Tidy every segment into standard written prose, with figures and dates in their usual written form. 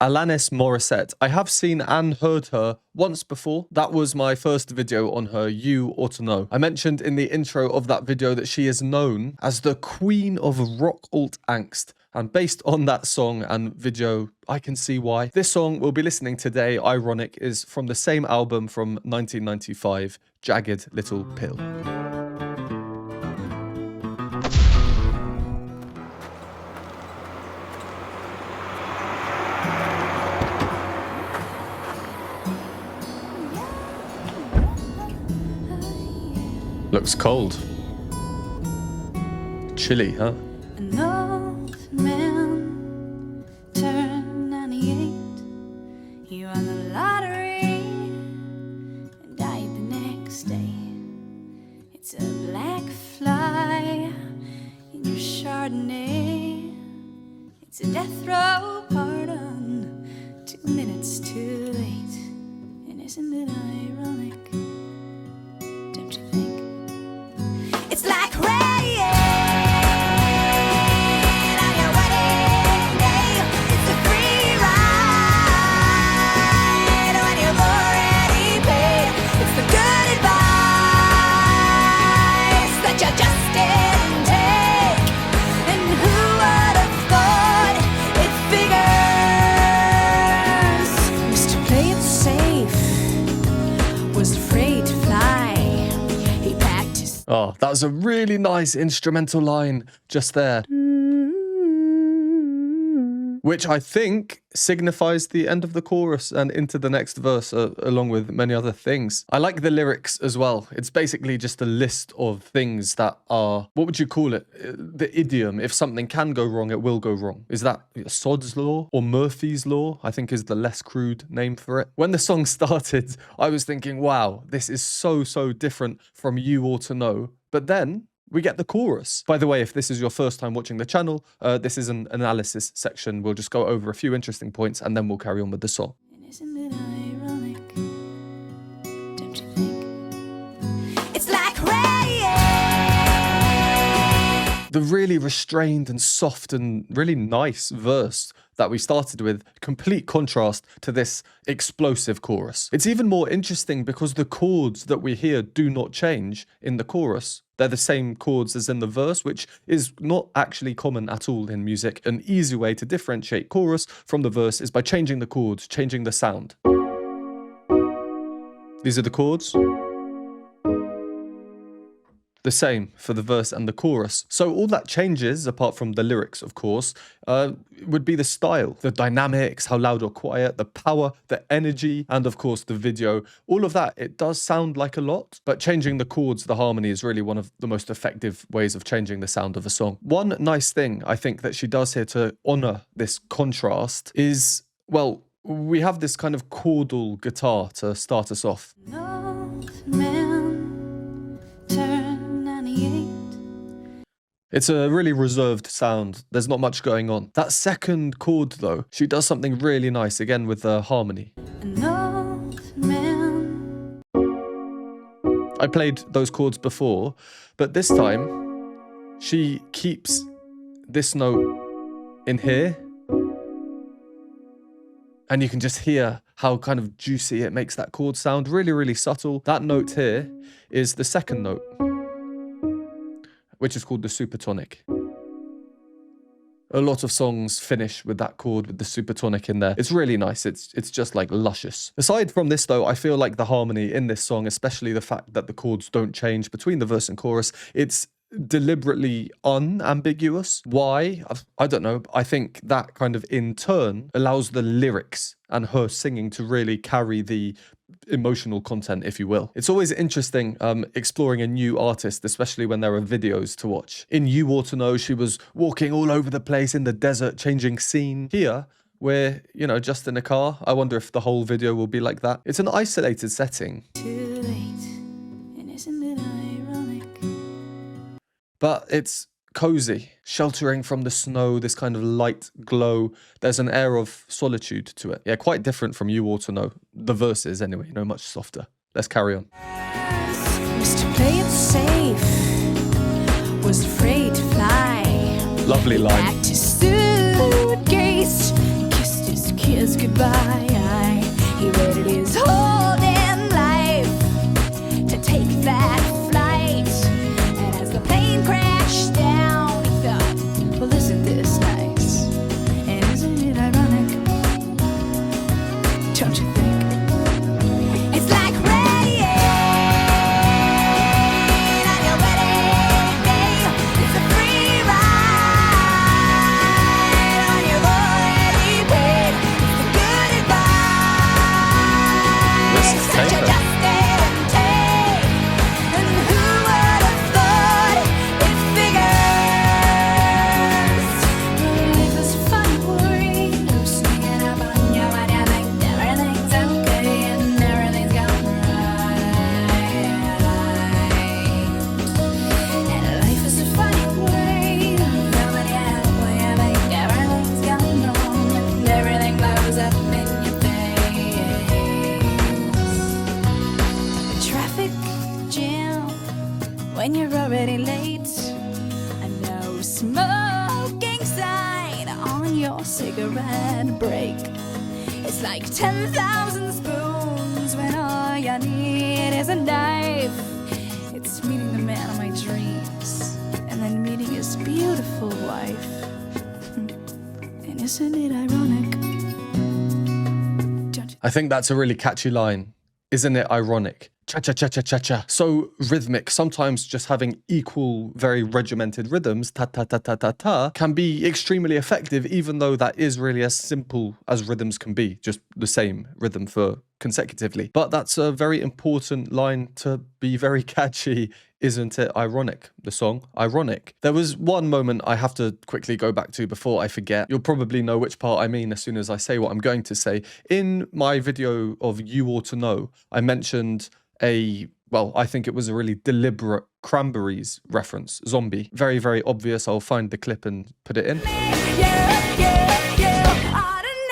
Alanis Morissette. I have seen and heard her once before. That was my first video on her, You Ought to Know. I mentioned in the intro of that video that she is known as the queen of rock alt angst. And based on that song and video, I can see why. This song we'll be listening today, Ironic, is from the same album from 1995, Jagged Little Pill. Looks cold. Chilly, huh? An old man turned 98. He won the lottery and died the next day. It's a black fly in your Chardonnay. It's a death row pardon, 2 minutes too late. And isn't it ironic? It's like rain on your wedding day. It's a free ride when you've already paid. It's the good advice that you just didn't take. And who would have thought it figures? Used to play it safe, was afraid to fly. Oh, that was a really nice instrumental line just there. Which I think signifies the end of the chorus and into the next verse, along with many other things. I like the lyrics as well. It's basically just a list of things that are, what would you call it? The idiom. If something can go wrong, it will go wrong. Is that Sod's Law or Murphy's Law? I think is the less crude name for it. When the song started, I was thinking, wow, this is so different from You Ought to Know. But then we get the chorus. By the way, if this is your first time watching the channel, this is an analysis section. We'll just go over a few interesting points and then we'll carry on with the song. And isn't it ironic? Don't you think? It's like rain. The really restrained and soft and really nice verse that we started with, complete contrast to this explosive chorus. It's even more interesting because the chords that we hear do not change in the chorus. They're the same chords as in the verse, which is not actually common at all in music. An easy way to differentiate chorus from the verse is by changing the chords, changing the sound. These are the chords. The same for the verse and the chorus. So all that changes, apart from the lyrics, of course, would be the style, the dynamics, how loud or quiet, the power, the energy, and of course the video. All of that, it does sound like a lot, but changing the chords, the harmony is really one of the most effective ways of changing the sound of a song. One nice thing I think that she does here to honor this contrast is, well, we have this kind of chordal guitar to start us off. It's a really reserved sound. There's not much going on. That second chord, though, she does something really nice, again, with the harmony. I played those chords before, but this time, she keeps this note in here. And you can just hear how kind of juicy it makes that chord sound. Really subtle. That note here is the second note, which is called the supertonic. A lot of songs finish with that chord with the supertonic in there. It's really nice. It's just like luscious. Aside from this though, I feel like the harmony in this song, especially the fact that the chords don't change between the verse and chorus, it's deliberately unambiguous. Why? I don't know. I think that kind of in turn allows the lyrics and her singing to really carry the emotional content, if you will. It's always interesting exploring a new artist, especially when there are videos to watch. In You Ought to Know, she was walking all over the place in the desert, changing scene. Here, we're, you know, just in a car. I wonder if the whole video will be like that. It's an isolated setting. Too late, and isn't it ironic? But it's cozy, sheltering from the snow, this kind of light glow. There's an air of solitude to it. Yeah, quite different from You Ought to Know. The verses, anyway, you know, much softer. Let's carry on. Used to play it safe, was afraid to fly. Lovely line. Back to suitcase, kissed his kiss. his goodbye. He waited his whole damn life to take that flight. And as the plane crashed down, he thought, well, isn't this nice? And isn't it ironic? Don't you think? It's like rain on your wedding day. It's a free ride on your already paid. It's the good advice. This is Such a taken. just give and take. And who would have thought it figures? Life is fun, worry. Sneaking up on you when you think everything's okay and everything's going right. And life is a funny way. Nobody has when you think everything's going wrong and everything blows up in your face. Traffic jam when you're already late. A no smoking sign on your cigarette break. It's like 10,000 spoons when all you need is a knife. It's meeting the man of my dreams and then meeting his beautiful wife. And isn't it ironic? Don't you? I think that's a really catchy line. Isn't it ironic? Cha-cha-cha-cha-cha-cha. So rhythmic. Sometimes just having equal, very regimented rhythms, ta-ta-ta-ta-ta-ta, can be extremely effective, even though that is really as simple as rhythms can be, just the same rhythm for consecutively. But that's a very important line to be very catchy. Isn't it ironic? The song, Ironic. There was one moment I have to quickly go back to before I forget. You'll probably know which part I mean as soon as I say what I'm going to say. In my video of You Ought to Know, I mentioned well, I think it was a really deliberate Cranberries reference, Zombie. Very, very obvious. I'll find the clip and put it in. I don't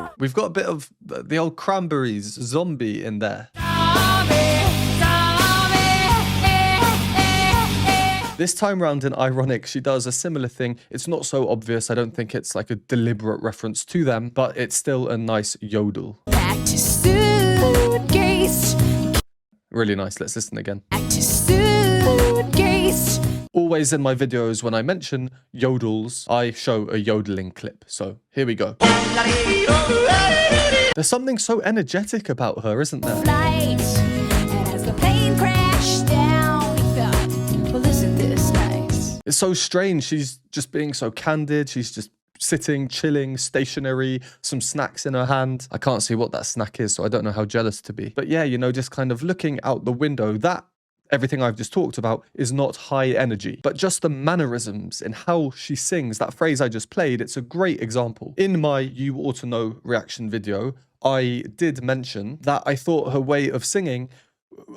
know. We've got a bit of the old Cranberries Zombie in there. This time round in Ironic, she does a similar thing. It's not so obvious. I don't think it's like a deliberate reference to them, but it's still a nice yodel. Back to suitcase. Really nice. Let's listen again. Back to suitcase. Always in my videos, when I mention yodels, I show a yodeling clip. So here we go. There's something so energetic about her, isn't there? Flight. And as the plane crashed down, he thought, well, isn't this nice? It's so strange. She's just being so candid. She's just sitting, chilling, stationary, some snacks in her hand. I can't see what that snack is, so I don't know how jealous to be. But yeah, you know, just kind of looking out the window, that everything I've just talked about is not high energy, but just the mannerisms in how she sings, that phrase I just played, it's a great example. In my You Ought to Know reaction video, I did mention that I thought her way of singing,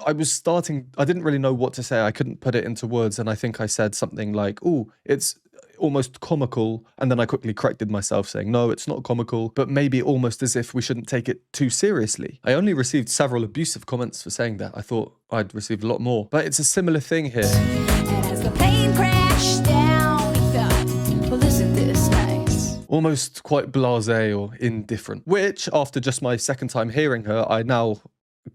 I didn't really know what to say. I couldn't put it into words. And I think I said something like, oh, it's almost comical. And then I quickly corrected myself saying, no, it's not comical, but maybe almost as if we shouldn't take it too seriously. I only received several abusive comments for saying that. I thought I'd received a lot more, but it's a similar thing here. And as the plane crashed down, he thought, well, isn't this nice? Almost quite blasé or indifferent, which after just my second time hearing her, I now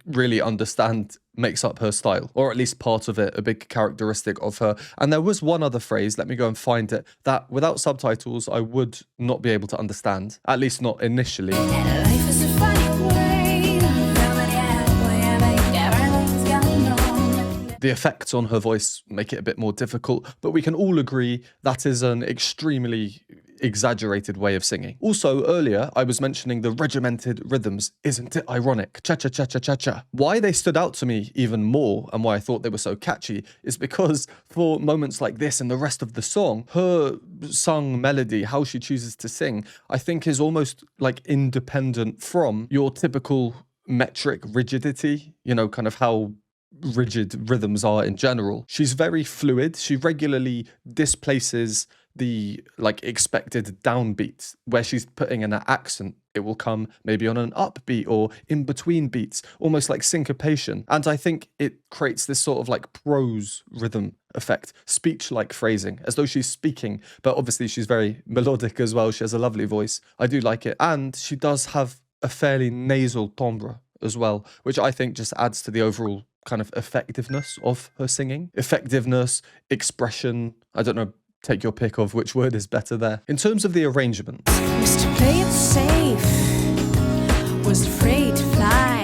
really understand makes up her style, or at least part of it, a big characteristic of her. And there was one other phrase, let me go and find it, that without subtitles I would not be able to understand, at least not initially. And life is a funny way. Nobody has when you think everything's going wrong. The effects on her voice make it a bit more difficult, but we can all agree that is an extremely exaggerated way of singing. Also, earlier, I was mentioning the regimented rhythms. Isn't it ironic? Cha-cha-cha-cha-cha-cha. Why they stood out to me even more and why I thought they were so catchy is because for moments like this and the rest of the song, her sung melody, how she chooses to sing, I think is almost like independent from your typical metric rigidity, you know, kind of how rigid rhythms are in general. She's very fluid. She regularly displaces the like expected downbeats where she's putting in an accent it will come maybe on an upbeat or in between beats, almost like syncopation. And I think it creates this sort of like prose rhythm effect, speech-like phrasing, as though she's speaking, but obviously she's very melodic as well. She has a lovely voice. I do like it. And she does have a fairly nasal timbre as well, which I think just adds to the overall kind of effectiveness of her singing. Effectiveness, expression, I don't know, take your pick of which word is better there. In terms of the arrangement, Used to play it safe, was afraid to fly.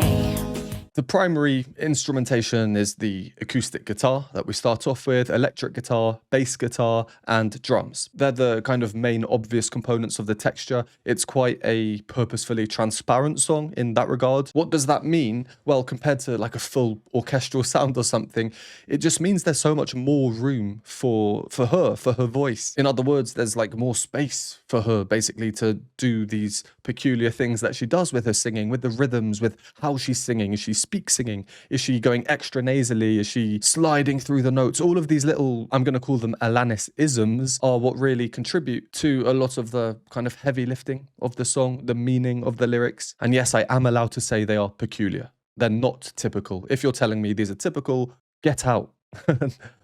the primary instrumentation is the acoustic guitar that we start off with, electric guitar, bass guitar, and drums. They're the kind of main obvious components of the texture. It's quite a purposefully transparent song in that regard. What does that mean? Well, compared to like a full orchestral sound or something, it just means there's so much more room for her voice. In other words, there's like more space for her basically to do these peculiar things that she does with her singing, with the rhythms, with how she's singing. Is she speak singing? Is she going extra nasally? Is she sliding through the notes? All of these little, I'm going to call them Alanis-isms, are what really contribute to a lot of the kind of heavy lifting of the song, the meaning of the lyrics. And yes, I am allowed to say they are peculiar. They're not typical. If you're telling me these are typical, get out.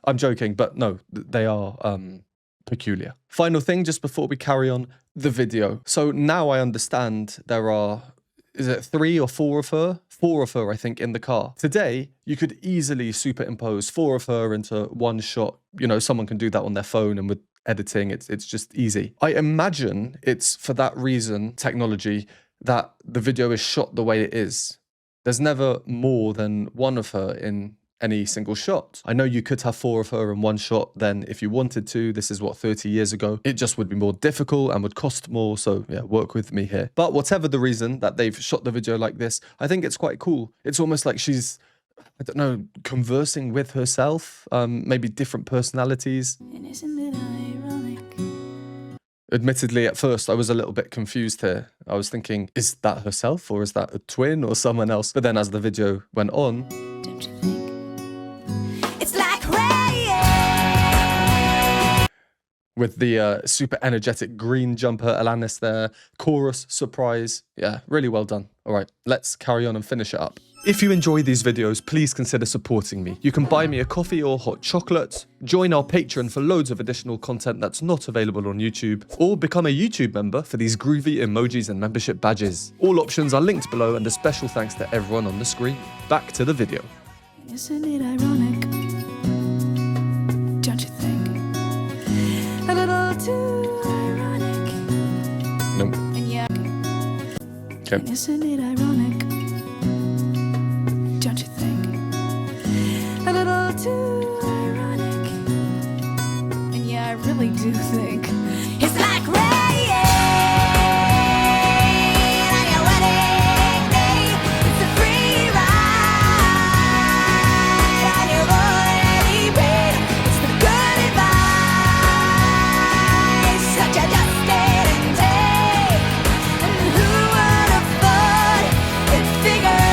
I'm joking, but no, they are peculiar. Final thing, just before we carry on, the video. So now I understand there are, is it 3 or 4 of her? 4 of her, I think, in the car. Today, you could easily superimpose 4 of her into one shot. You know, someone can do that on their phone, and with editing, it's just easy. I imagine it's for that reason, technology, that the video is shot the way it is. There's never more than 1 of her in any single shot. I know you could have 4 of her in one shot, then if you wanted to, this is what, 30 years ago, it just would be more difficult and would cost more, so yeah, work with me here. But whatever the reason that they've shot the video like this, I think it's quite cool. It's almost like she's, I don't know, conversing with herself, maybe different personalities. And isn't it ironic? Admittedly, at first, I was a little bit confused here. I was thinking, is that herself or is that a twin or someone else? But then as the video went on, Don't you think? It's like rain. with the super energetic green jumper Alanis there, chorus, surprise. Yeah, really well done. All right, let's carry on and finish it up. If you enjoy these videos, please consider supporting me. You can buy me a coffee or hot chocolate, join our Patreon for loads of additional content that's not available on YouTube, or become a YouTube member for these groovy emojis and membership badges. All options are linked below, and a special thanks to everyone on the screen. Back to the video. Isn't it ironic? Don't you think? A little too ironic. Nope. And yeah, Okay. isn't it ironic? Don't you think? A little too ironic. And yeah, I really do think it's like rain on your wedding day. It's a free ride on your already paid. It's the good advice that you just didn't take. And who would have thought it'd figure?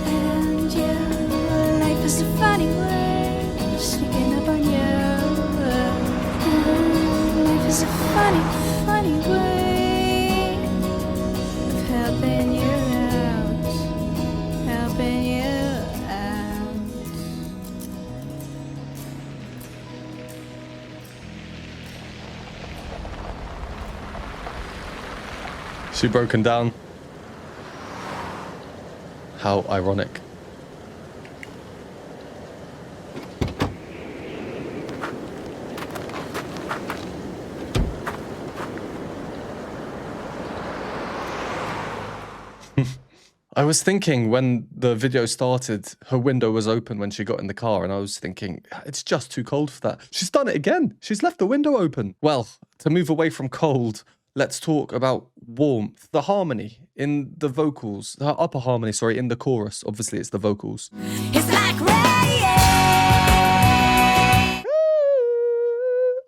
And yeah, life is a funny word sneaking up on you. Life is a funny, funny way of helping you out, helping you out. She broken down. How ironic. I was thinking when the video started, her window was open when she got in the car, and I was thinking, it's just too cold for that. She's done it again. She's left the window open. Well, to move away from cold, let's talk about warmth. The harmony in the vocals, the upper harmony, sorry, in the chorus. Obviously, it's the vocals. It's like rain.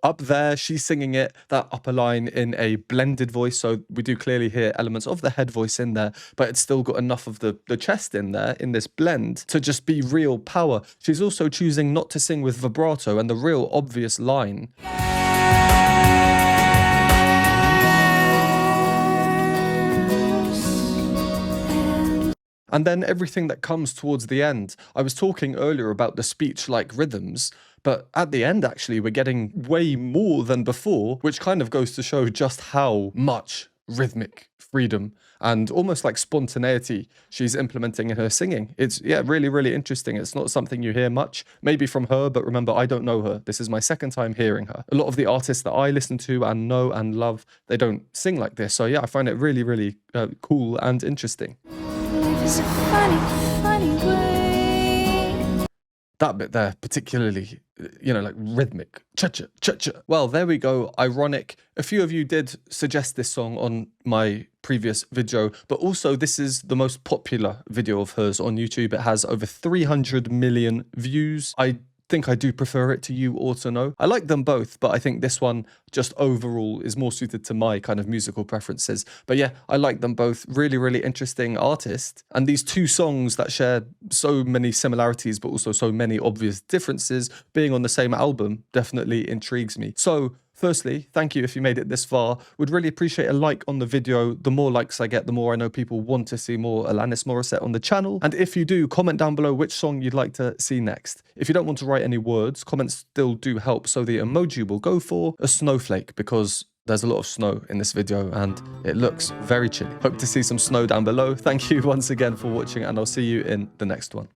Up there, she's singing it, that upper line, in a blended voice. So we do clearly hear elements of the head voice in there, but it's still got enough of the chest in there in this blend to just be real power. She's also choosing not to sing with vibrato and the real obvious line. And then everything that comes towards the end. I was talking earlier about the speech-like rhythms, but at the end, actually, we're getting way more than before, which kind of goes to show just how much rhythmic freedom and almost like spontaneity she's implementing in her singing. It's, yeah, really, really interesting. It's not something you hear much, maybe from her, but remember, I don't know her. This is my second time hearing her. A lot of the artists that I listen to and know and love, they don't sing like this. So yeah, I find it really, really cool and interesting. It's a funny, funny way. That bit there, particularly, you know, like rhythmic. Cha-cha, cha-cha. Well, there we go. Ironic. A few of you did suggest this song on my previous video, but also this is the most popular video of hers on YouTube. It has over 300 million views. I think I do prefer it to You Ought to Know. I like them both, but I think this one just overall is more suited to my kind of musical preferences. But yeah, I like them both. Really, really interesting artist. And these two songs that share so many similarities, but also so many obvious differences, being on the same album definitely intrigues me. So firstly, thank you if you made it this far. Would really appreciate a like on the video. The more likes I get, the more I know people want to see more Alanis Morissette on the channel. And if you do, comment down below which song you'd like to see next. If you don't want to write any words, comments still do help. So the emoji will go for a snowflake, because there's a lot of snow in this video and it looks very chilly. Hope to see some snow down below. Thank you once again for watching, and I'll see you in the next one.